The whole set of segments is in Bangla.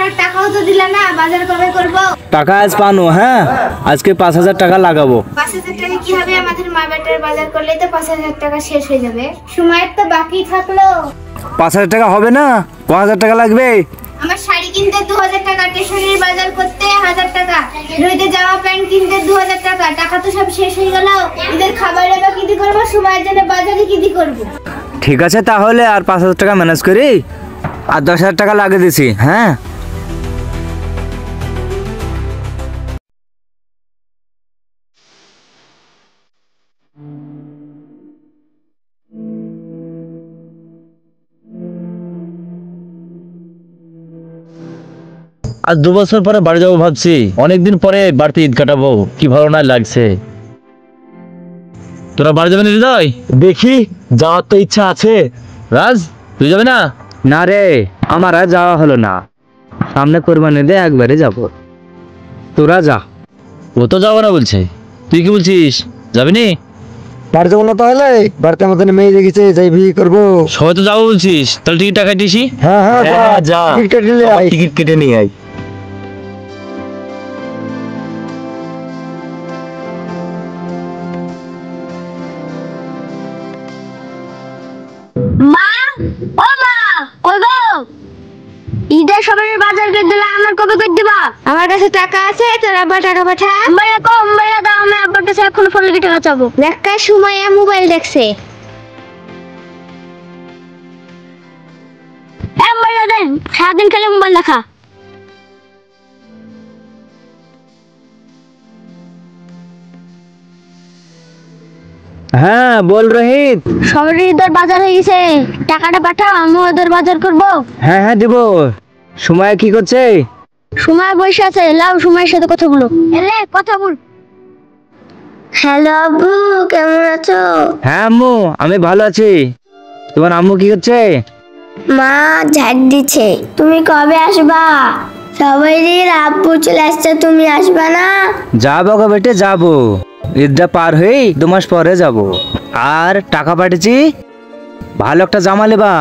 আর টাকাও তো দিলা না, বাজার কবে করব? টাকা আজ পানো। হ্যাঁ, আজকে 5000 টাকা লাগাবো। 5000 টাকা কি হবে? আমাদের মা বেটার বাজার করলে তো 5000 টাকা শেষ হয়ে যাবে। সময় তো বাকি থাকলো। 5000 টাকা হবে না, 5000 টাকা লাগবে। আমার শাড়ি কিনতে 2000 টাকা, স্টেশনারি বাজার করতে 1000 টাকা, রোদে জামা প্যান্ট কিনতে 2000 টাকা। টাকা তো সব শেষ হয়ে গেল। ঈদের খাবারে বা কি করব? সময়ের জন্য বাজারে কি করব? ঠিক আছে, তাহলে আর 5000 টাকা ম্যানেজ করি, আর 10000 টাকা লাগিয়ে দিছি। হ্যাঁ, আজ 2 বছর পরে বাড়ি যাবো ভাবছি। অনেকদিন পরে বাড়িতে ঈদ কাটাবো, কি ভালো না লাগছে। তোরা বাড়ি যাবে না হৃদয়? দেখি, যাওয়ার তো ইচ্ছা আছে। রাজ, তুই যাবে না? না রে, আমার আর যাওয়া হলো না। সামনে কোরবানি দিয়ে একবারে যাব। তোরা যা। ও তো যাবো না বলছে, তুই কি বলছিস, যাবি নি? বাড়ি যাবো না তাহলে? বাড়িতে আমাদের মেয়ে দেখেছে, যাই বিয়ে করবো। সবাই তো যাবো বলছিস, তাহলে টিকিট টাকা দিসি। হ্যাঁ হ্যাঁ, যা টিকিট কেটে নিয়ে আয়। মা, ও মা, কই গো? ঈদের সবার বাজার করে দিলা, আমার কবে করে দিবা? আমার কাছে টাকা আছে, তোর আব্বা টাকা পাঠা। আম্মাইয়া কো, আম্মাইয়া দাও, আমি আব্বার কাছে এখন ফোন লিখে টাকা চাবো। দেখার সময় মোবাইল দেখছে। আম্মাইয়া দেন, সারাদিন খেলে মোবাইল দেখা। হ্যাঁ বল রোহিত। সবার ঈদের বাজার হয়ে গেছে, টাকাটা পাঠাও, আমি ওদের বাজার করবো। হ্যাঁ হ্যাঁ দিব। সময় কি করছে? সময় বসে আছে, লাও সময়ের সাথে কথা বলো। এলে কথা বল। হ্যালো আব্বু, কেমন আছো? হ্যাঁ আম্মু, আমি ভালো আছি। তোমার আম্মু কি করছে? মা ঝাড় দিচ্ছে। তুমি কবে আসবা? সবাই আব্বু চলে আসছে, তুমি আসবা না? যাবো গো বেটে, যাবো। ঈদটা পার হয়ে 2 মাস পরে যাব। আর টাকা পাঠিয়েছি, ভালো একটা জামা নেবা,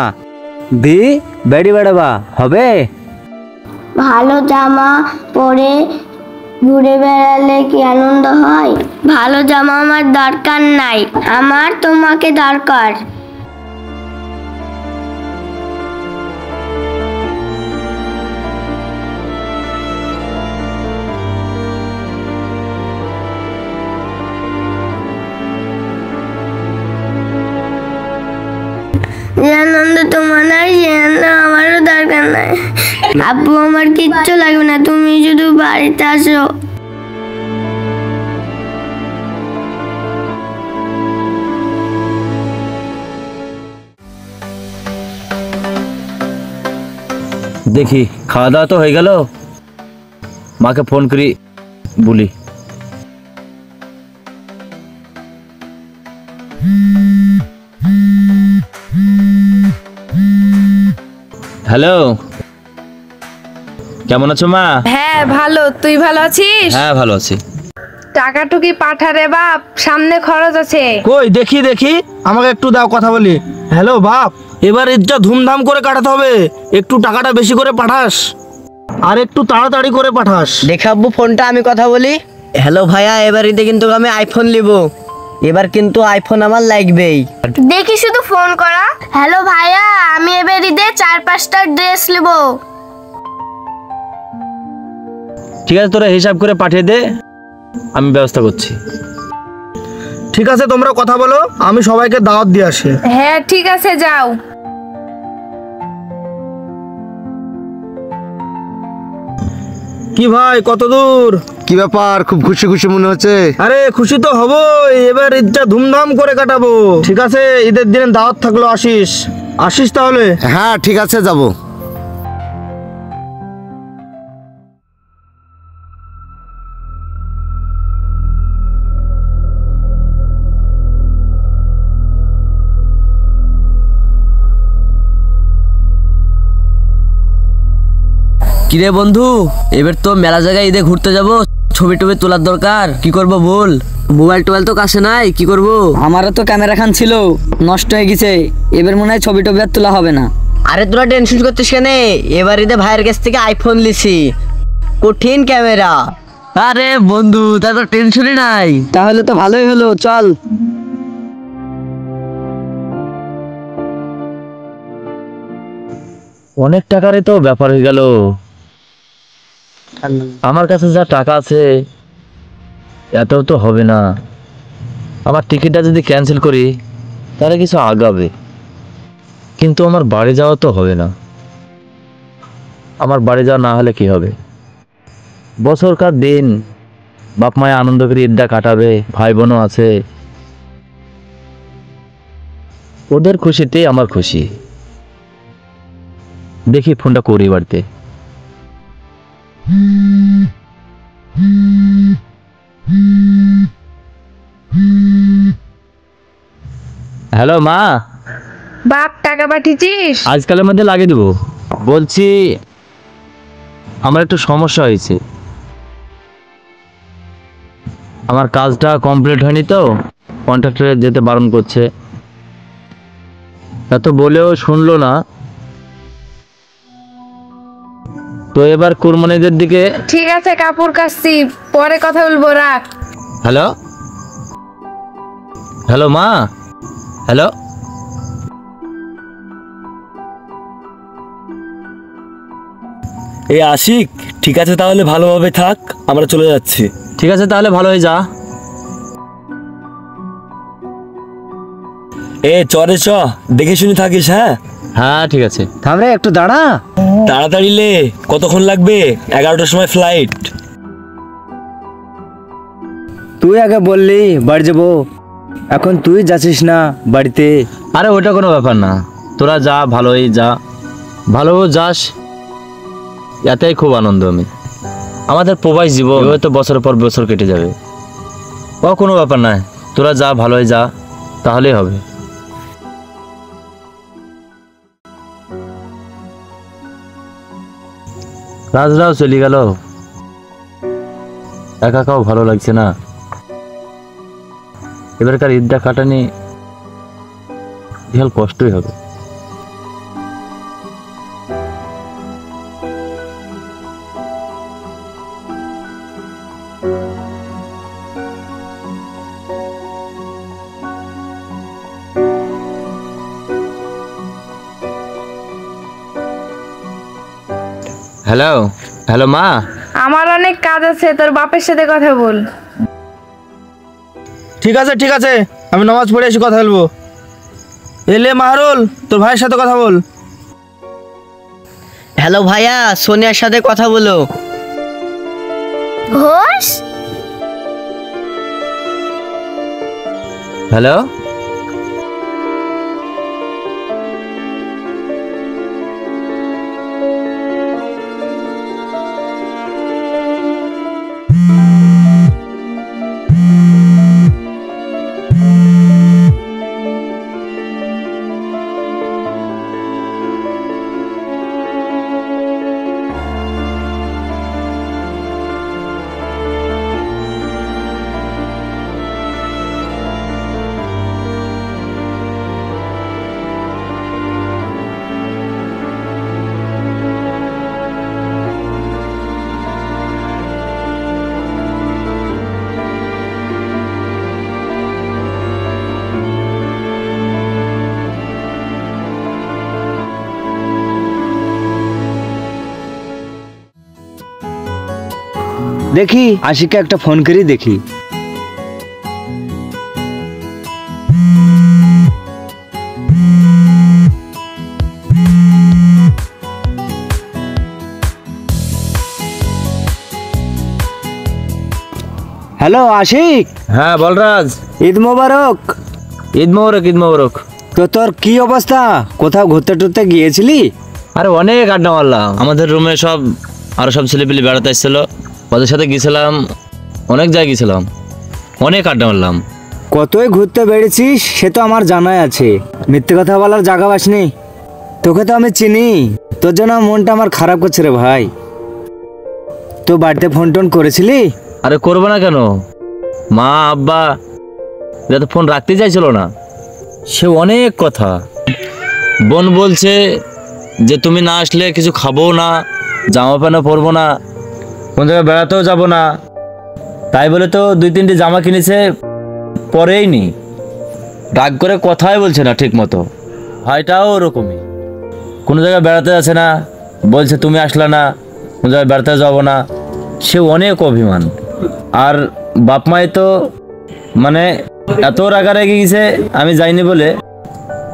দি বেড়ি বেড়াবা, হবে? ভালো জামা পরে ঘুরে বেড়ালে কি আনন্দ হয়? ভালো জামা আমার দরকার নাই, আমার তোমাকে দরকার। যে আনন্দ তোমার নাই, সে আনন্দ আমারও দরকার নাই। আব্বু, আমার কিচ্ছু লাগবে না, তুমি শুধু বাড়িতে আসো। দেখি, খাওয়া দাওয়া তো হয়ে গেল, মাকে ফোন করি বলি। হ্যালো, কেমন আছো মা? হ্যাঁ ভালো, তুই ভালো আছিস? হ্যাঁ ভালো আছি। টাকাটুকি পাঠা রে বাপ, সামনে খরচ আছে। কই দেখি দেখি, আমাকে একটু দাও, কথা বলি। হ্যালো বাপ, এবার ঈদটা ধুমধাম করে কাটাতে হবে, একটু টাকাটা বেশি করে পাঠাস, আর একটু তাড়াতাড়ি করে পাঠাস। দেখাবো ফোনটা, আমি কথা বলি। হ্যালো ভাইয়া, এবার ঈদে কিন্তু আমি আইফোন নিব। এবার কিন্তু আইফোন আমার লাগবেই। দেখি শুধু ফোন করা। হ্যালো ভাইয়া, আমি এবার ঈদে 4-5টা ড্রেস নেব। ঠিক আছে, তোরা হিসাব করে পাঠিয়ে দে, আমি ব্যবস্থা করছি। ঠিক আছে, তোমরা কথা বলো, আমি সবাইকে দাওয়াত দিয়ে আসি। হ্যাঁ ঠিক আছে, যাও। কি ভাই, কত দূর? কি ব্যাপার, খুব খুশি খুশি মনে হচ্ছে? আরে খুশি তো হবই, এবার ঈদটা ধুমধাম করে কাটাবো। ঠিক আছে, ঈদের দিনে দাওয়াত থাকলো, আসিস। আসিস তাহলে? হ্যাঁ ঠিক আছে, যাবো। কিরে বন্ধু, এবার তো মেলা জায়গায় ঈদে ঘুরতে যাব, ছবি টবি তোলার দরকার, কি করব বল? মোবাইল টোবাইল তো কাছে নাই, কি করব? আমারও তো ক্যামেরা খান ছিল, নষ্ট হয়ে গেছে। এবার মনে হয় ছবি টবি আর তোলা হবে না। আরে তোরা টেনশন করছিস কেন? এবার ঈদে ভাইয়ের কাছ থেকে আইফোন লিছি, কঠিন ক্যামেরা। আরে বন্ধু, তা তো টেনশনই নাই। তাহলে তো ভালোই হলো, চল। অনেক টাকারই তো ব্যাপার হয়ে গেল। আমার কাছে যা টাকা আছে এতও তো হবে না। আমার টিকিটটা যদি ক্যান্সেল করি তাহলে কিছু আগাবে, কিন্তু আমার বাড়ি যাওয়া তো হবে না। আমার বাড়ি যাওয়া না হলে কি হবে? বছরকার দিন বাপ মায়ে আনন্দ করে ঈদটা কাটাবে, ভাই বোনও আছে, ওদের খুশিতেই আমার খুশি। দেখি ফোনটা করি বাড়িতে। হ্যালো মা। বাপ টাকা পাঠিয়েছিস? আজকালের মধ্যে লাগিয়ে দেবো। বলছি আমার একটু সমস্যা হয়েছে, আমার কাজটা কমপ্লিট হয়নি তো, কন্ট্রাক্টরে যেতে বারণ করছে। এত বলেও শুনলো না, তো এবার কুরবানিদের দিকে। ঠিক আছে, কাপড় কাচ্ছি, পরে কথা বলবো, রাখ। হ্যালো হ্যালো মা। হ্যালো, এই আশিক, ঠিক আছে তাহলে ভালোভাবে থাক, আমরা চলে যাচ্ছি। ঠিক আছে তাহলে ভালো হয়ে যা। চরে চ, দেখে শুনে থাকিস। হ্যাঁ হ্যাঁ ঠিক আছে। থাম রে, একটু দাঁড়া। তাড়াতাড়ি লে, কতক্ষণ লাগবে? 11টার সময় ফ্লাইট। তুই আগে বললি বাড়ি যাবো, এখন তুই যাচ্ছিস না বাড়িতে। আরে ওটা কোনো ব্যাপার না, তোরা যা, ভালোই যা, ভালো যাস, এতেই খুব আনন্দ। আমি আমাদের প্রবাস জীবন তো বছরের পর বছর কেটে যাবে, ও কোনো ব্যাপার না। তোরা যা, ভালোই যা, তাহলেই হবে। রাজরাও চলে গেল, একা একাও ভালো লাগছে না। এবারকার ঈদটা কাটানি বিশাল কষ্টই হবে। হ্যালো হ্যালো মা। আমার অনেক কাজ আছে, তোর বাপের সাথে কথা বল। ঠিক আছে ঠিক আছে, আমি নামাজ পড়ে এসে কথা বলবো। এলে মাহরুল, তোর ভাইয়ের সাথে কথা বল। হ্যালো ভাইয়া, সোনিয়ার সাথে কথা বলো। ঘোষ, হ্যালো দেখি আশিককে একটা ফোন করি দেখি। হ্যালো আশিক। হ্যাঁ বলরাজ। ঈদ মোবারক। ঈদ মোবারক, ঈদ মোবারক। তো তোর কি অবস্থা, কোথাও ঘুরতে টুরতে গিয়েছিলি? আরে অনেক আড্ডা মারলাম, আমাদের রুমে সব আরো সব ছেলেপিলে বেড়াতে এসেছিল, ওদের সাথে গেছিলাম, অনেক জায়গায় গেছিলাম, অনেক আড্ডা মারলাম। কতই ঘুরতে বেড়েছিস সে তো আমার জানাই আছে, মিথ্যে কথা বলার জায়গা পাসনি। তোকে তো আমি চিনি, তোর জন্য মনটা আমার খারাপ করছে রে ভাই। তো বাড়িতে ফোন টোন করেছিলি? আরে করবো না কেন, মা আব্বা যাতে ফোন রাখতে চাইছিল না, সে অনেক কথা। বোন বলছে যে তুমি না আসলে কিছু খাবো না, জামা প্যান্ট পরবো না, কোন জায়গায় বেড়াতেও যাবো না। তাই বলে তো 2-3টি জামা কিনেছে, পরেই নি। রাগ করে কথাই বলছে না ঠিক মতো। ভাইটাও ওরকমই, কোনো জায়গায় বেড়াতে যাচ্ছে না, বলছে তুমি আসলা না, কোনো জায়গায় বেড়াতে যাবো না। সে অনেক অভিমান। আর বাপ মাই তো মানে এত রাগারাগি গেছে আমি যাইনি বলে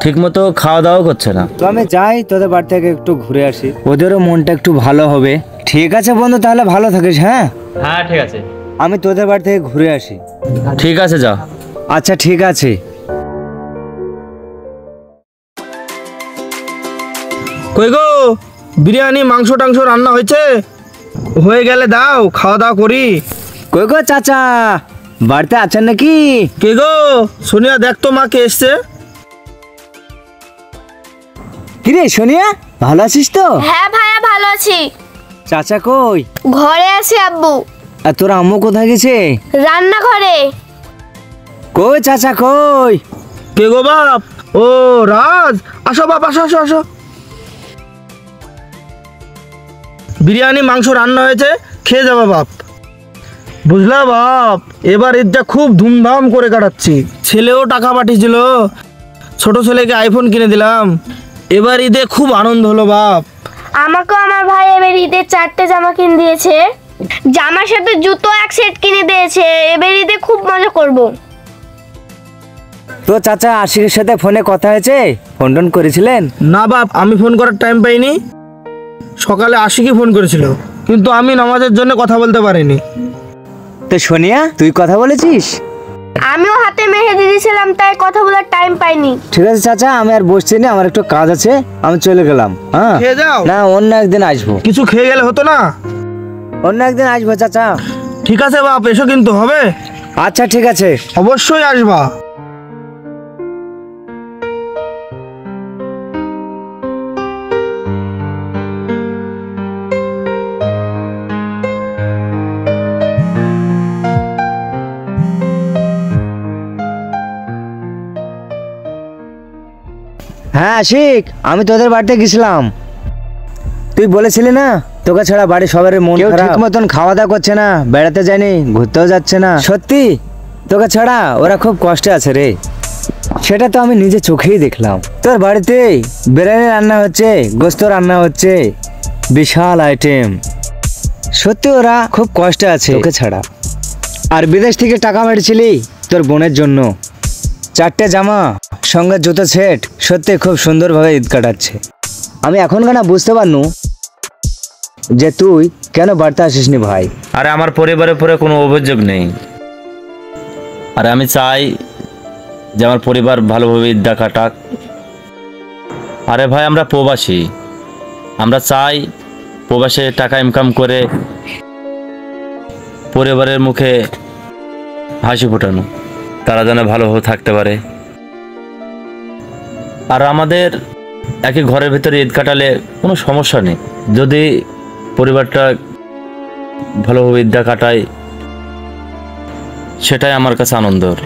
ঠিক মতো খাওয়া দাওয়া করছে না। তো আমি যাই তোদের বাড়ি থেকে একটু ঘুরে আসি, ওদেরও মনটা একটু ভালো হবে। ঠিক আছে বন্ধু, তাহলে ভালো থাকিস। হ্যাঁ হ্যাঁ ঠিক আছে, আমি তোদের বাড়ি থেকে ঘুরে আসি। ঠিক আছে যা। আচ্ছা ঠিক আছে। কই গো, বিরিয়ানি মাংস টাংস রান্না হয়েছে? হয়ে গেলে দাও, খাওয়া দাওয়া করি। কই গো চাচা, বাড়িতে আছেন নাকি? কে গো? সোনিয়া, দেখ তো মা কে এসছে। কিরে সোনিয়া, ভালো আছিস তো? হ্যাঁ ভাইয়া ভালো আছি। চাচা কই? ঘরে আছি আব্বু। আর তোর আম্মু কোথায় গেছে? রান্নাঘরে। কই চাচা কই? কে গো বাপ? ও রাজ, আসো বাপ, আসো আসো আসো। বিরিয়ানি মাংস রান্না হয়েছে, খেয়ে যাবা বাপ। বুঝলা বাপ, এবার ঈদটা খুব ধুমধাম করে কাটাচ্ছি। ছেলেও টাকা পাঠিয়েছিল, ছোট ছেলেকে আইফোন কিনে দিলাম। এবার ঈদে খুব আনন্দ হলো বাপ। আমাকেও আমার ভাই এবার ঈদের 4টে জামা কিনে দিয়েছে। জামার সাথে জুতো এক সেট কিনে দিয়েছে। এবার ঈদে খুব মজা করব। তো চাচা আশিকের সাথে ফোনে কথা হয়েছে? ফোন টোন করেছিলেন? না বাপ, আমি ফোন করার টাইম পাইনি। সকালে আশিকই ফোন করেছিল, কিন্তু আমি নামাজের জন্য কথা বলতে পারিনি। তো সোনিয়া, তুই কথা বলেছিস? আমিও হাতে মেহেদি দিয়েছিলাম, তাই কথা বলার টাইম পাইনি। ঠিক আছে চাচা, আমি আর বসছি না, আমার একটু কাজ আছে, আমি চলে গেলাম। হ্যাঁ খেয়ে যাও। না, অন্য একদিন আসবো। কিছু খেয়ে গেলে হতো না? অন্য একদিন আসবো চাচা। ঠিক আছে বাপ, এসো কিন্তু হবে। আচ্ছা ঠিক আছে। অবশ্যই আসবা। হ্যাঁ আশিক, আমি তোদের বাড়িতে গেছিলাম। তুই বলেছিলি না তোকে ছাড়া বাড়ি সবার মন খারাপ, ঠিক মতন খাওয়া দাওয়া করছে না, বেড়াতে যায়নি, ঘুরতেও যাচ্ছে না। সত্যি তোকে ছাড়া ওরা খুব কষ্টে আছে রে। সেটা তো আমি নিজে চোখেই দেখলাম। তোর বাড়িতে বিরিয়ানি রান্না হচ্ছে, গোস্ত রান্না হচ্ছে, বিশাল আইটেম। সত্যি ওরা খুব কষ্টে আছে তোকে ছাড়া। আর বিদেশ থেকে টাকা মেরেছিলি তোর বোনের জন্য, 4টে জামা সঙ্গে জুতো সেট। সত্যি খুব সুন্দরভাবে ঈদ কাটাচ্ছে। আমি এখন কেন বুঝতে পারনু যে তুই কেন বাড়িতে আসিসনি ভাই। আরে আমার পরিবারের উপরে কোনো অভিযোগ নেই, আর আমি চাই যে আমার পরিবার ভালোভাবে ঈদটা কাটাক। আরে ভাই, আমরা প্রবাসী, আমরা চাই প্রবাসে টাকা ইনকাম করে পরিবারের মুখে হাসি ফোটানো, তারা যেন ভালোভাবে থাকতে পারে। আর আমাদের একই ঘরের ভিতরে ঈদ কাটালে কোনো সমস্যা নেই, যদি পরিবারটা ভালোভাবে ঈদটা কাটায়, সেটাই আমার কাছে আনন্দের।